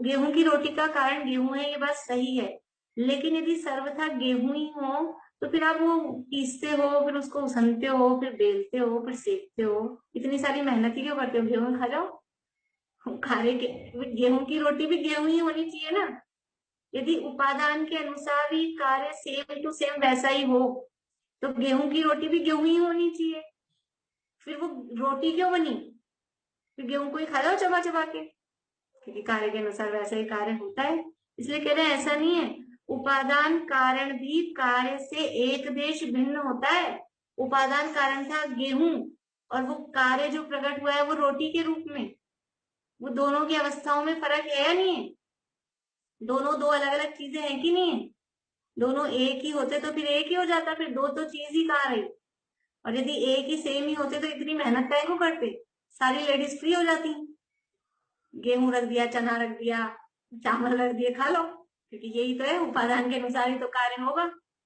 A: गेहूं की रोटी का कारण गेहूं है, ये बात सही है, लेकिन यदि सर्वथा गेहूं ही हो तो फिर आप वो पीसते हो, फिर उसको उसनते हो, फिर बेलते हो, फिर सेकते हो, इतनी सारी मेहनत ही क्यों करते हो? गेहूं खा जाओ। गेहूं की रोटी भी गेहूं ही होनी चाहिए ना। यदि उपादान के अनुसार ही कार्य सेम टू सेम वैसा ही हो तो गेहूं की रोटी भी गेहूं ही होनी चाहिए। फिर वो रोटी क्यों बनी? फिर गेहूं को ही खा जाओ चबा चबा के, क्योंकि कार्य के अनुसार वैसा ही कार्य होता है। इसलिए कह रहे हैं ऐसा नहीं है, उपादान कारण भी कार्य से एक देश भिन्न होता है। उपादान कारण था गेहूं और वो कार्य जो प्रकट हुआ है वो रोटी के रूप में। वो दोनों की अवस्थाओं में फर्क है या नहीं है? दोनों दो अलग अलग चीजें हैं कि नहीं है? दोनों एक ही होते तो फिर एक ही हो जाता, फिर दो तो चीज ही कहाँ रही। और यदि एक ही सेम ही होते तो इतनी मेहनत काहे को करते? सारी लेडीज फ्री हो जाती, गेहूं रख दिया, चना रख दिया, चावल रख दिए, खा लो, क्योंकि यही तो है, उपादान के अनुसार ही तो कार्य होगा।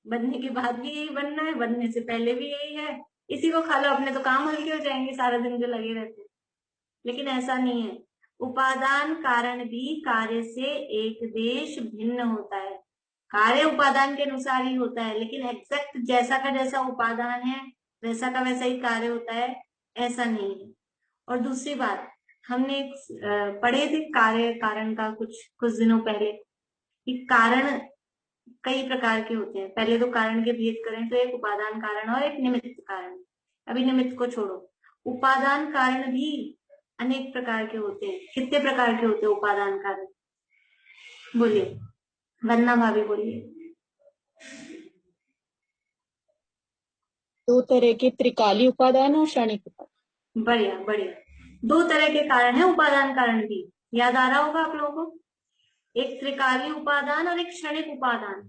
A: बनने के बाद भी यही बनना है, बनने से पहले भी यही है, इसी को खा लो, अपने तो काम हल्के हो जाएंगे सारा दिन जो लगे रहते हैं। लेकिन ऐसा नहीं है, उपादान कारण भी कार्य से एक देश भिन्न होता है। कार्य उपादान के अनुसार ही होता है, लेकिन एग्जैक्ट जैसा का जैसा उपादान है वैसा का वैसा ही कार्य होता है, ऐसा नहीं है। और दूसरी बात, हमने पढ़े थे कार्य कारण का कुछ दिनों पहले, कि कारण कई प्रकार के होते हैं। पहले तो कारण के भेद करें तो एक उपादान कारण और एक निमित्त कारण। अभी निमित्त को छोड़ो, उपादान कारण भी अनेक प्रकार के होते हैं। कितने प्रकार के होते हैं उपादान कारण? बोलिए, वंदना भाभी बोलिए।
H: 2 तरह के त्रिकाली उपादान और क्षणिक उपादान।
A: बढ़िया बढ़िया, 2 तरह के कारण है उपादान कारण भी, याद आ रहा होगा आप लोगों को। एक त्रिकाली उपादान और एक क्षणिक उपादान।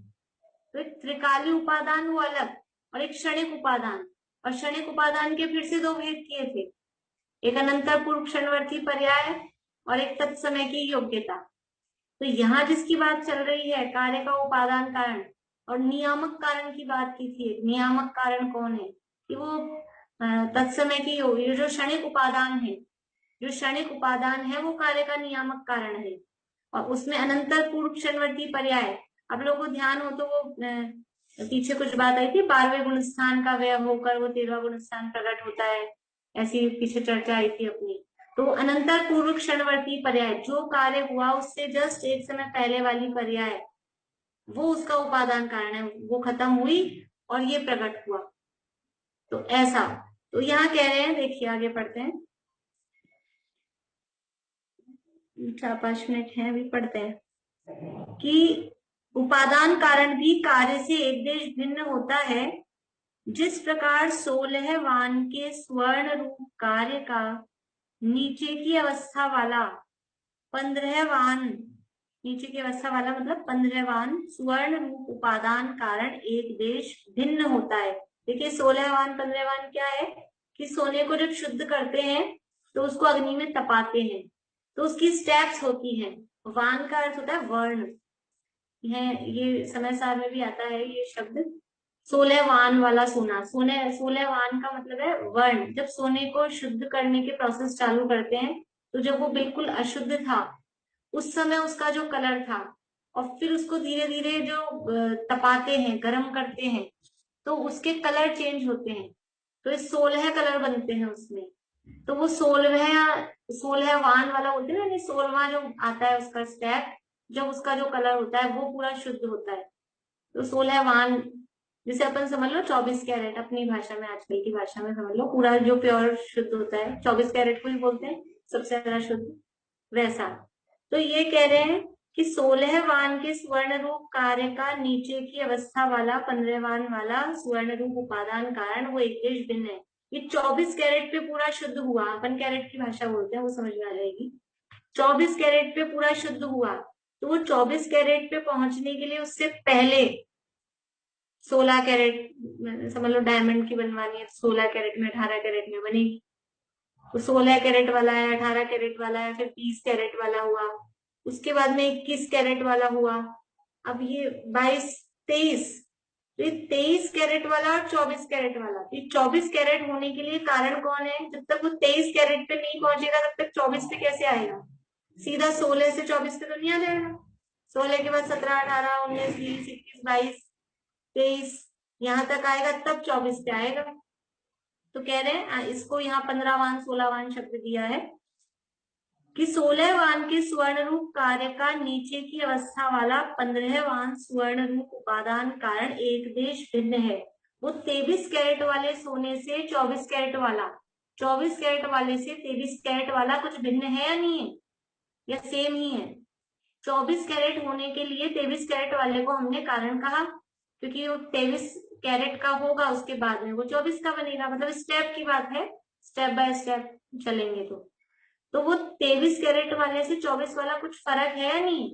A: तो एक त्रिकाली उपादान वो अलग, और एक क्षणिक उपादान। और क्षणिक उपादान के फिर से 2 भेद किए थे, एक अनंतर पूर्व क्षणवर्ती पर्याय और एक तत्समय की योग्यता। तो यहाँ जिसकी बात चल रही है कार्य का उपादान कारण और नियामक कारण की बात की थी। नियामक कारण कौन है? कि वो तत्समय की ये जो क्षणिक उपादान है, जो क्षणिक उपादान है वो कार्य का नियामक कारण है। और उसमें अनंतर पूर्व क्षणवर्ती पर्याय, आप लोगों को ध्यान हो तो वो पीछे कुछ बात आई थी, 12वें गुणस्थान का व्यय होकर वो 13वां गुणस्थान प्रकट होता है, ऐसी पीछे चर्चा आई थी अपनी। तो अनंतर पूर्व क्षणवर्ती पर्याय, जो कार्य हुआ उससे जस्ट एक समय पहले वाली पर्याय, वो उसका उपादान कारण है, वो खत्म हुई और ये प्रकट हुआ। तो ऐसा, तो यहाँ कह रहे हैं, देखिए आगे पढ़ते हैं, 4-5 मिनट है अभी, पढ़ते हैं कि उपादान कारण भी कार्य से एक देश भिन्न होता है। जिस प्रकार 16 वान के स्वर्ण रूप कार्य का नीचे की अवस्था वाला 15 वान, नीचे की अवस्था वाला मतलब 15 वान स्वर्ण रूप उपादान कारण एक देश भिन्न होता है। देखिए 16 वान 15 वान क्या है कि सोने को जब शुद्ध करते हैं तो उसको अग्नि में तपाते हैं, तो उसकी स्टेप्स होती हैं। वान का अर्थ होता है वर्ण, ये समय सार में भी आता है ये शब्द। 16 वान वाला सोना, 16 वान का मतलब है वर्ण। जब सोने को शुद्ध करने के प्रोसेस चालू करते हैं तो जब वो बिल्कुल अशुद्ध था उस समय उसका जो कलर था, और फिर उसको धीरे धीरे जो तपाते हैं, गर्म करते हैं, तो उसके कलर चेंज होते हैं। तो 16 कलर बनते हैं उसमें। तो वो 16 वान वाला बोलते हैं ना, 16वां जो आता है उसका स्टेप, जब उसका जो कलर होता है वो पूरा शुद्ध होता है। तो 16 वान, जैसे अपन समझ लो 24 कैरेट, अपनी भाषा में, आजकल की भाषा में समझ लो, पूरा जो प्योर शुद्ध होता है 24 कैरेट को ही बोलते हैं सबसे ज्यादा शुद्ध, वैसा। तो ये कह रहे हैं कि 16 वान के स्वर्ण रूप कार्य का नीचे की अवस्था वाला 15 वान वाला स्वर्ण रूप उपादान कारण वो एक देश भिन्न है। ये 24 कैरेट पे पूरा शुद्ध हुआ, अपन कैरेट की भाषा बोलते हैं, वो समझ में आ जाएगी। 24 कैरेट पे पूरा शुद्ध हुआ, तो वो 24 कैरेट पे पहुंचने के लिए उससे पहले 16 कैरेट, समझ लो डायमंड की बनवानी है, 16 कैरेट में 18 कैरेट में बनेगी। तो 16 कैरेट वाला है, 18 कैरेट वाला है, फिर 20 कैरेट वाला हुआ, उसके बाद में 21 कैरेट वाला हुआ, अब ये 22, 23, तो ये 23 कैरेट वाला और 24 कैरेट वाला। तो 24 कैरेट होने के लिए कारण कौन है? जब तक वो 23 कैरेट पे नहीं पहुंचेगा तब तक 24 पे कैसे आएगा? सीधा 16 से 24 पे तो नहीं आ जाएगा। 16 के बाद 17, 18, 19, 20, 21, 22, 23 यहाँ तक आएगा, तब 24 पे आएगा। तो कह रहे हैं इसको यहाँ 15 वान 16 वान शब्द दिया है कि 16 वान के स्वर्ण रूप कार्य का नीचे की अवस्था वाला 15 वान स्वर्ण रूप उपादान कारण एक देश भिन्न है। वो 23 कैरेट वाले सोने से 24 कैरेट वाला, 24 कैरेट वाले से 23 कैरेट वाला कुछ भिन्न है या नहीं है, या सेम ही है? 24 कैरेट होने के लिए 23 कैरेट वाले को हमने कारण कहा, क्योंकि वो 23 कैरेट का होगा उसके बाद में वो 24 का बनेगा, मतलब स्टेप की बात है, स्टेप बाय स्टेप चलेंगे। तो वो 23 कैरेट वाले से 24 वाला कुछ फर्क है या नहीं?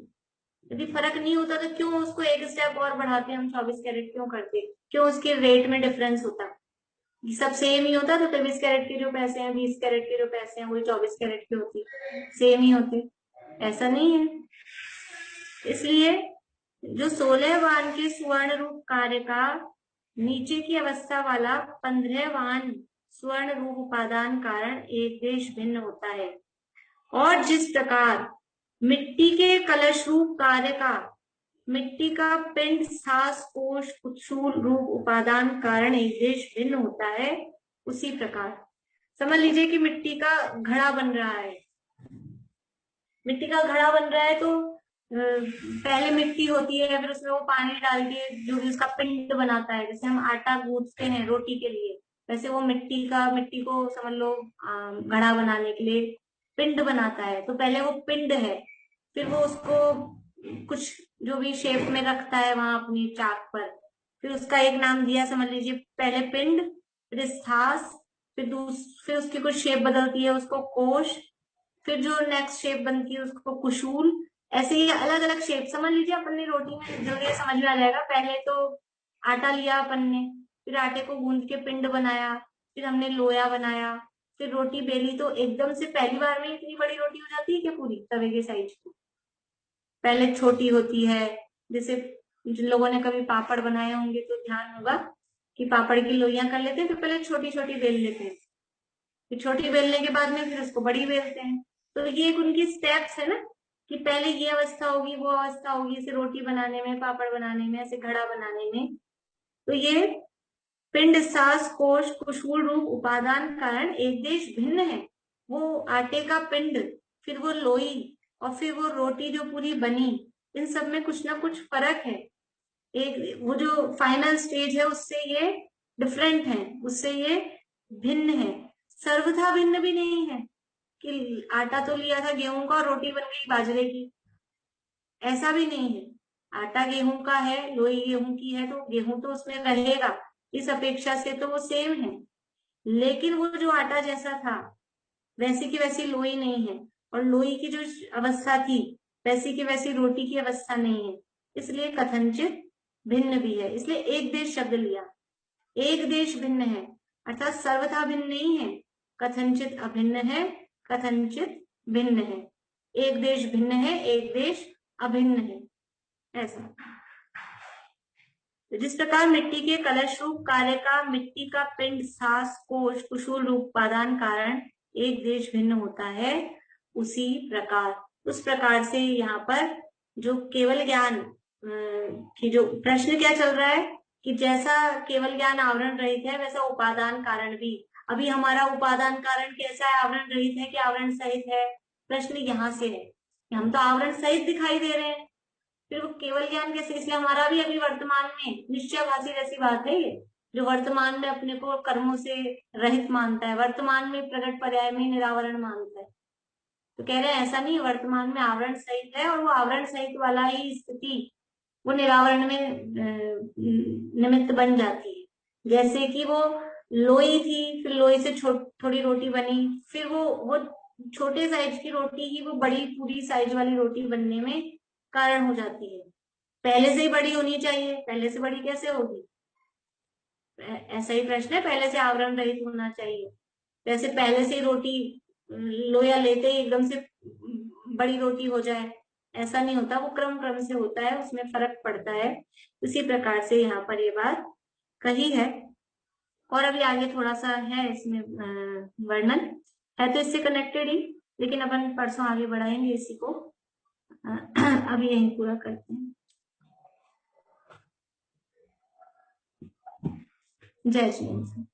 A: यदि फर्क नहीं होता तो क्यों उसको एक स्टेप और बढ़ाते हम 24 कैरेट क्यों करते? क्यों उसके रेट में डिफरेंस होता? सब सेम ही होता तो 23 कैरेट के जो पैसे हैं, 20 कैरेट के जो पैसे हैं, वही 24 कैरेट के होती, सेम ही होते। ऐसा नहीं है। इसलिए जो 16 वाहन के स्वर्ण रूप कार्य का नीचे की अवस्था वाला 15 वाहन स्वर्ण रूप उपादान कारण एक देश भिन्न होता है। और जिस प्रकार मिट्टी के कलश रूप कार्य का मिट्टी का पिंड सास कोश कुछूल रूप उपादान कारण एक देश भिन्न होता है, उसी प्रकार समझ लीजिए कि मिट्टी का घड़ा बन रहा है। मिट्टी का घड़ा बन रहा है तो पहले मिट्टी होती है, फिर उसमें वो पानी डाल के जो भी उसका पिंड बनाता है, जैसे हम आटा गूंथते हैं रोटी के लिए, वैसे वो मिट्टी को समझ लो घड़ा बनाने के लिए पिंड बनाता है। तो पहले वो पिंड है, फिर वो उसको कुछ जो भी शेप में रखता है वहां अपनी चाक पर, फिर उसका एक नाम दिया, समझ लीजिए पहले पिंड, फिर स्थास, फिर उसकी कुछ शेप बदलती है उसको कोश, फिर जो नेक्स्ट शेप बनती है उसको कुशूल। ऐसे ही अलग अलग शेप समझ लीजिए अपनी रोटी में जल्दी समझ में आ जाएगा। पहले तो आटा लिया अपन ने, फिर आटे को गूंद के पिंड बनाया, फिर हमने लोया बनाया, फिर रोटी बेली, तो एकदम से पहली बार में इतनी बड़ी रोटी हो जाती है क्या पूरी तवे के साइज की? पहले छोटी होती है। जैसे जिन लोगों ने कभी पापड़ बनाए होंगे तो ध्यान होगा कि पापड़ की लोइयां कर लेते हैं, फिर पहले छोटी छोटी बेल लेते हैं, फिर छोटी बेलने के बाद में फिर उसको बड़ी बेलते हैं। तो ये एक उनकी स्टेप्स है ना, कि पहले ये अवस्था होगी, वो अवस्था होगी, इसे रोटी बनाने में, पापड़ बनाने में, ऐसे घड़ा बनाने में। तो ये पिंड सास कोश कुशूल रूप उपादान कारण एक देश भिन्न है। वो आटे का पिंड, फिर वो लोई, और फिर वो रोटी जो पूरी बनी, इन सब में कुछ ना कुछ फर्क है। एक वो जो फाइनल स्टेज है उससे ये डिफरेंट है, उससे ये भिन्न है। सर्वथा भिन्न भी नहीं है कि आटा तो लिया था गेहूं का और रोटी बन गई बाजरे की, ऐसा भी नहीं है। आटा गेहूं का है, लोई गेहूं की है, तो गेहूं तो उसमें रहेगा, इस अपेक्षा से तो वो सेम है। लेकिन वो जो आटा जैसा था वैसी की वैसी लोई नहीं है, और लोई की जो अवस्था थी वैसी की वैसी रोटी की अवस्था नहीं है, इसलिए कथनचित भिन्न भी है। इसलिए एक देश शब्द लिया। एक देश भिन्न है अर्थात सर्वथा भिन्न नहीं है, कथनचित अभिन्न है, कथनचित भिन्न है। एक देश भिन्न है, एक देश अभिन्न है, ऐसा। जिस प्रकार मिट्टी के कलश रूप कार्य का मिट्टी का पिंड सास कोश कुशूल रूप उपादान कारण एक देश भिन्न होता है, उसी प्रकार उस प्रकार से यहाँ पर जो केवल ज्ञान की जो प्रश्न क्या चल रहा है कि जैसा केवल ज्ञान आवरण रहित है वैसा उपादान कारण भी। अभी हमारा उपादान कारण कैसा है, आवरण रहित है कि आवरण सहित है? प्रश्न यहाँ से है, हम तो आवरण सहित दिखाई दे रहे हैं, फिर वो केवल ज्ञान कैसे? इसलिए हमारा भी अभी वर्तमान में निश्चयभाषी जैसी बात है ये, जो वर्तमान में अपने को कर्मों से रहित मानता है, वर्तमान में प्रकट पर्याय में निरावरण मानता है। तो कह रहे हैं ऐसा नहीं, वर्तमान में आवरण सहित है, और वो आवरण सहित वाला ही स्थिति वो निरावरण में निमित्त बन जाती है। जैसे कि वो लोई थी, फिर लोई से थोड़ी रोटी बनी, फिर वो छोटे साइज की रोटी ही वो बड़ी पूरी साइज वाली रोटी बनने में कारण हो जाती है। पहले से ही बड़ी होनी चाहिए, पहले से बड़ी कैसे होगी? ऐसा ही प्रश्न है, पहले से आवरण रहित होना चाहिए। वैसे पहले से ही रोटी लोया लेते ही एकदम से बड़ी रोटी हो जाए, ऐसा नहीं होता, वो क्रम क्रम से होता है, उसमें फर्क पड़ता है। उसी प्रकार से यहाँ पर ये बात कही है। और अभी आगे थोड़ा सा है इसमें वर्णन है, तो इससे कनेक्टेड ही, लेकिन अपन परसों आगे बढ़ाएंगे इसी को। अभी यही पूरा करते हैं। जय श्री राम।